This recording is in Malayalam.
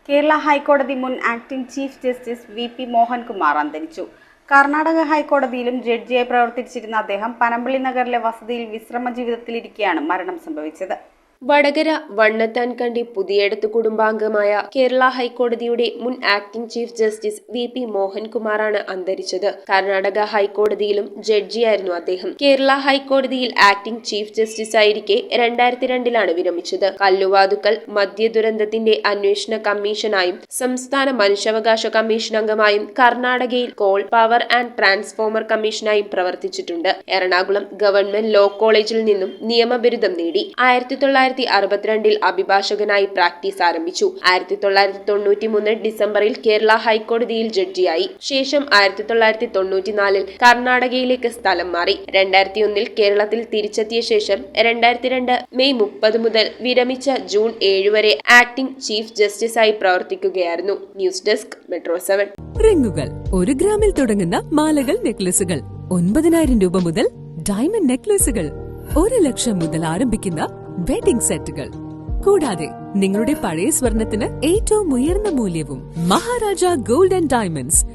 കേരള ഹൈക്കോടതി മുൻ acting chief justice VP. Mohankumar അന്തരിച്ചു. കർണാടക ഹൈക്കോടതിയിലും ജഡ്ജിയായി പ്രവർത്തിച്ചിരുന്ന അദ്ദേഹം പനമ്പള്ളി നഗറിലെ വസതിയിൽ വിശ്രമ ജീവിതത്തിലിരിക്കെയാണ് മരണം സംഭവിച്ചത്. വടകര വണ്ണത്താൻകണ്ടി പുതിയടത്ത് കുടുംബാംഗമായ കേരള ഹൈക്കോടതിയുടെ മുൻ ആക്ടിംഗ് ചീഫ് ജസ്റ്റിസ് വി.പി. മോഹൻകുമാറാണ് അന്തരിച്ചത്. കർണാടക ഹൈക്കോടതിയിലും ജഡ്ജിയായിരുന്നു അദ്ദേഹം. കേരള ഹൈക്കോടതിയിൽ ആക്ടിംഗ് ചീഫ് ജസ്റ്റിസ് ആയിരിക്കെ 2002 വിരമിച്ചത്. കല്ലുവാതുക്കൽ മദ്യദുരന്തത്തിന്റെ അന്വേഷണ കമ്മീഷനായും സംസ്ഥാന മനുഷ്യാവകാശ കമ്മീഷൻ അംഗമായും കർണാടകയിൽ കോൾ പവർ ആൻഡ് ട്രാൻസ്ഫോമർ കമ്മീഷനായും പ്രവർത്തിച്ചിട്ടുണ്ട്. എറണാകുളം ഗവൺമെന്റ് ലോ കോളേജിൽ നിന്നും നിയമബിരുദം നേടി. 1962 അഭിഭാഷകനായി പ്രാക്ടീസ് ആരംഭിച്ചു. 1993 ഡിസംബറിൽ കേരള ഹൈക്കോടതിയിൽ ജഡ്ജിയായി. ശേഷം 1994 കർണാടകയിലേക്ക് സ്ഥലം മാറി. 2001 കേരളത്തിൽ തിരിച്ചെത്തിയ ശേഷം 2002 മെയ് 30 മുതൽ വിരമിച്ച ജൂൺ 7 വരെ ആക്ടിംഗ് ചീഫ് ജസ്റ്റിസായി പ്രവർത്തിക്കുകയായിരുന്നു. News desk metro 7. റിങ്ങുകൾ 1 ഗ്രാമിൽ തുടങ്ങുന്ന മാലകൾ, നെക്ലസുകൾ 9,000 രൂപ മുതൽ ഡയമണ്ട് നെക്ലസുകൾ 1 ലക്ഷം മുതൽ ആരംഭിക്കുന്ന വെഡിംഗ് സെറ്റുകൾ. കൂടാതെ നിങ്ങളുടെ പഴയ സ്വർണത്തിന് ഏറ്റവും ഉയർന്ന മൂല്യവും മഹാരാജ ഗോൾഡ് ആൻഡ് ഡയമണ്ട്സ്